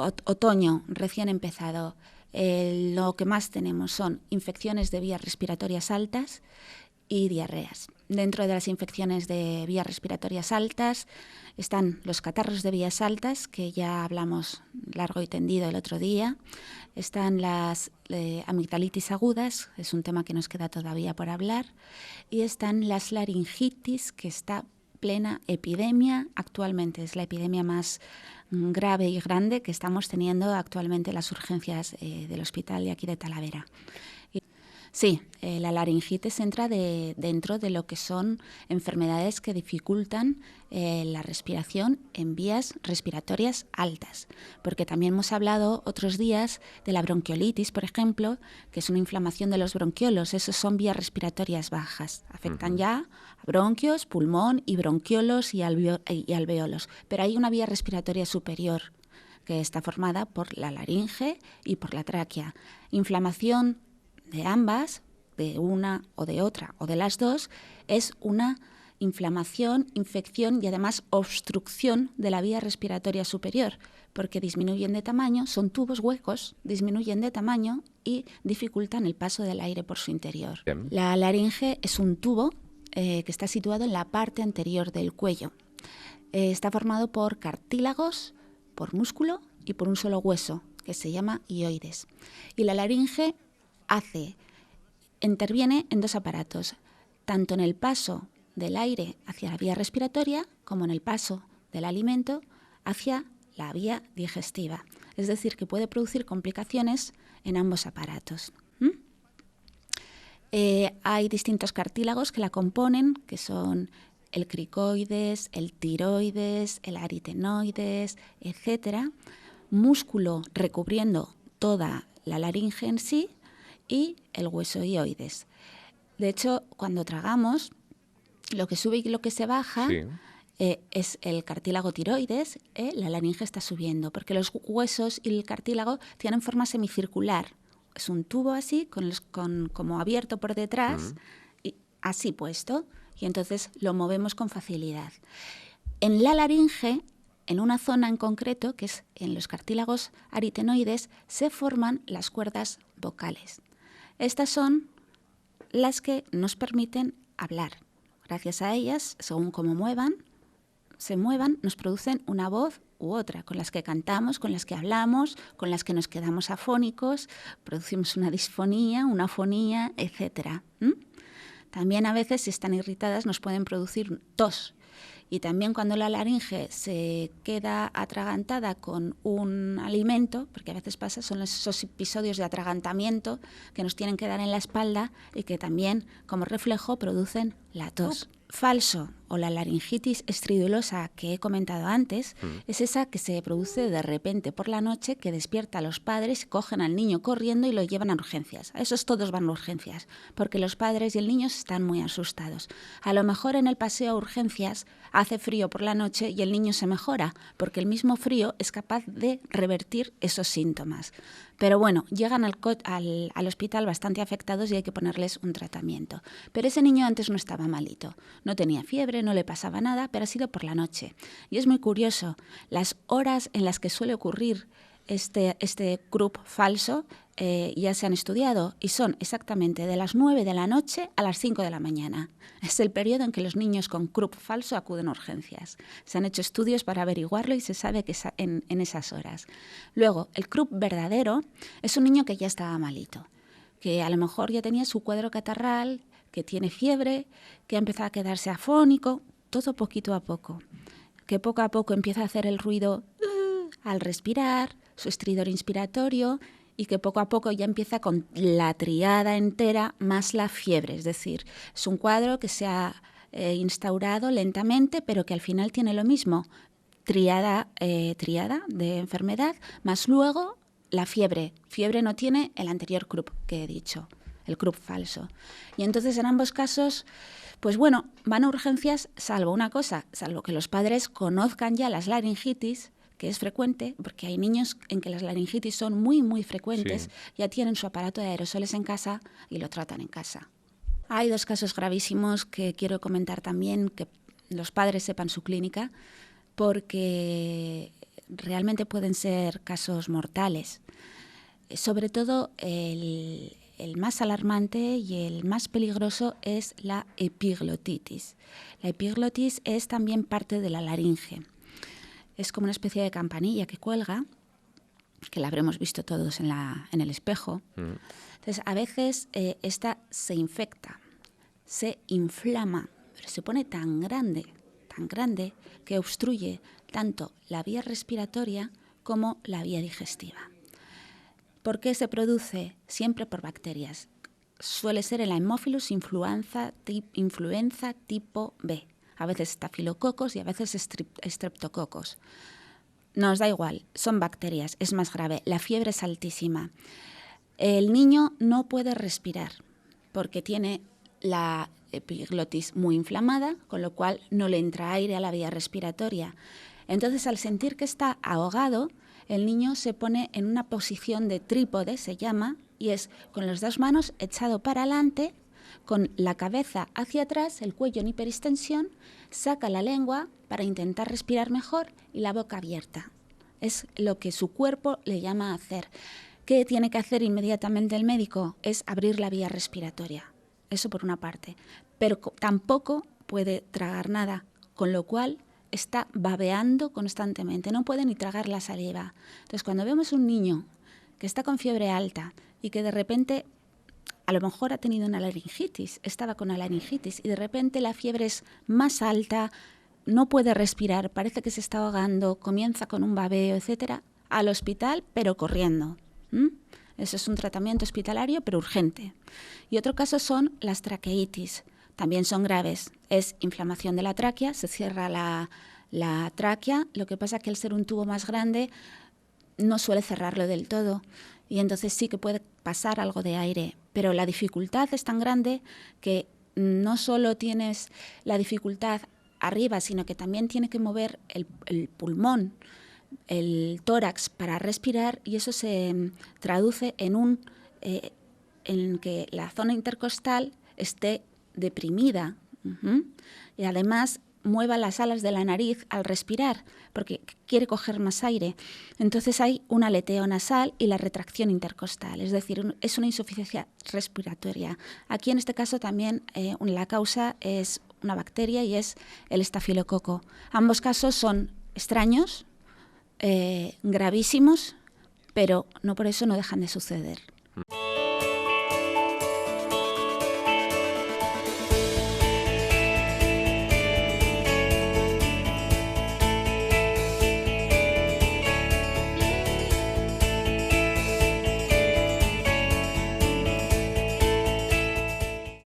otoño recién empezado, lo que más tenemos son infecciones de vías respiratorias altas y diarreas. Dentro de las infecciones de vías respiratorias altas están los catarros de vías altas, que ya hablamos largo y tendido el otro día. Están las amigdalitis agudas, es un tema que nos queda todavía por hablar. Y están las laringitis, que está plena epidemia actualmente. Es la epidemia más grave y grande que estamos teniendo actualmente en las urgencias del hospital de aquí de Talavera. Sí, la laringitis entra dentro de lo que son enfermedades que dificultan la respiración en vías respiratorias altas, porque también hemos hablado otros días de la bronquiolitis, por ejemplo, que es una inflamación de los bronquiolos. Esos son vías respiratorias bajas, afectan ya a bronquios, pulmón y bronquiolos y alveolos, pero hay una vía respiratoria superior que está formada por la laringe y por la tráquea. Inflamación de ambas, de una o de otra o de las dos, es una inflamación, infección y además obstrucción de la vía respiratoria superior, porque disminuyen de tamaño, son tubos huecos, disminuyen de tamaño y dificultan el paso del aire por su interior. Bien. La laringe es un tubo que está situado en la parte anterior del cuello. Está formado por cartílagos, por músculo y por un solo hueso, que se llama hioides. Y la laringe interviene en dos aparatos, tanto en el paso del aire hacia la vía respiratoria como en el paso del alimento hacia la vía digestiva. Es decir, que puede producir complicaciones en ambos aparatos. Hay distintos cartílagos que la componen, que son el cricoides, el tiroides, el aritenoides, etc. Músculo recubriendo toda la laringe en sí, y el hueso hioides. De hecho, cuando tragamos, lo que sube y lo que se baja es el cartílago tiroides, la laringe está subiendo, porque los huesos y el cartílago tienen forma semicircular. Es un tubo así, como abierto por detrás, y así puesto, y entonces lo movemos con facilidad. En la laringe, en una zona en concreto, que es en los cartílagos aritenoides, se forman las cuerdas vocales. Estas son las que nos permiten hablar. Gracias a ellas, según cómo se muevan, nos producen una voz u otra, con las que cantamos, con las que hablamos, con las que nos quedamos afónicos, producimos una disfonía, una afonía, etc. También a veces, si están irritadas, nos pueden producir tos. Y también cuando la laringe se queda atragantada con un alimento, porque a veces pasa, son esos episodios de atragantamiento que nos tienen que dar en la espalda y que también, como reflejo, producen la tos. Falso o la laringitis estridulosa que he comentado antes es esa que se produce de repente por la noche, que despierta a los padres, cogen al niño corriendo y lo llevan a urgencias. A esos todos van a urgencias, porque los padres y el niño están muy asustados. A lo mejor en el paseo a urgencias hace frío por la noche y el niño se mejora, porque el mismo frío es capaz de revertir esos síntomas. Pero bueno, llegan al hospital bastante afectados y hay que ponerles un tratamiento. Pero ese niño antes no estaba malito, no tenía fiebre, no le pasaba nada, pero ha sido por la noche. Y es muy curioso, las horas en las que suele ocurrir este croup falso ya se han estudiado y son exactamente de las 9 de la noche a las 5 de la mañana. Es el periodo en que los niños con croup falso acuden a urgencias. Se han hecho estudios para averiguarlo y se sabe que es en esas horas. Luego, el croup verdadero es un niño que ya estaba malito, que a lo mejor ya tenía su cuadro catarral, que tiene fiebre, que ha empezado a quedarse afónico, todo poquito a poco. Que poco a poco empieza a hacer el ruido al respirar, su estridor inspiratorio, y que poco a poco ya empieza con la tríada entera más la fiebre. Es decir, es un cuadro que se ha instaurado lentamente, pero que al final tiene lo mismo. Tríada de enfermedad, más luego la fiebre. Fiebre no tiene el anterior croup que he dicho, el croup falso. Y entonces en ambos casos, pues bueno, van a urgencias salvo una cosa, salvo que los padres conozcan ya las laringitis, que es frecuente, porque hay niños en que las laringitis son muy, muy frecuentes, ya tienen su aparato de aerosoles en casa y lo tratan en casa. Hay dos casos gravísimos que quiero comentar también, que los padres sepan su clínica, porque realmente pueden ser casos mortales. Sobre todo el más alarmante y el más peligroso es la epiglotitis. La epiglotis es también parte de la laringe. Es como una especie de campanilla que cuelga, que la habremos visto todos en el espejo. Entonces, a veces esta se infecta, se inflama, pero se pone tan grande, que obstruye tanto la vía respiratoria como la vía digestiva. ¿Por qué se produce? Siempre por bacterias. Suele ser el Haemophilus influenza tipo B. A veces estafilococos y a veces streptococos. Nos da igual, son bacterias, es más grave. La fiebre es altísima. El niño no puede respirar porque tiene la epiglotis muy inflamada, con lo cual no le entra aire a la vía respiratoria. Entonces, al sentir que está ahogado, el niño se pone en una posición de trípode, se llama, y es con las dos manos echado para adelante, con la cabeza hacia atrás, el cuello en hiperextensión, saca la lengua para intentar respirar mejor y la boca abierta. Es lo que su cuerpo le llama a hacer. ¿Qué tiene que hacer inmediatamente el médico? Es abrir la vía respiratoria. Eso por una parte. Pero tampoco puede tragar nada, con lo cual está babeando constantemente, no puede ni tragar la saliva. Entonces, cuando vemos un niño que está con fiebre alta y que de repente a lo mejor ha tenido una laringitis, estaba con una laringitis y de repente la fiebre es más alta, no puede respirar, parece que se está ahogando, comienza con un babeo, etcétera, al hospital, pero corriendo. Eso es un tratamiento hospitalario, pero urgente. Y otro caso son las traqueitis. También son graves. Es inflamación de la tráquea, se cierra la tráquea. Lo que pasa es que al ser un tubo más grande no suele cerrarlo del todo. Y entonces sí que puede pasar algo de aire. Pero la dificultad es tan grande que no solo tienes la dificultad arriba, sino que también tiene que mover el pulmón, el tórax para respirar, y eso se traduce en que la zona intercostal esté deprimida y además mueva las alas de la nariz al respirar porque quiere coger más aire. Entonces hay un aleteo nasal y la retracción intercostal, es decir, es una insuficiencia respiratoria. Aquí en este caso también la causa es una bacteria y es el estafilococo. Ambos casos son extraños, gravísimos, pero no por eso no dejan de suceder.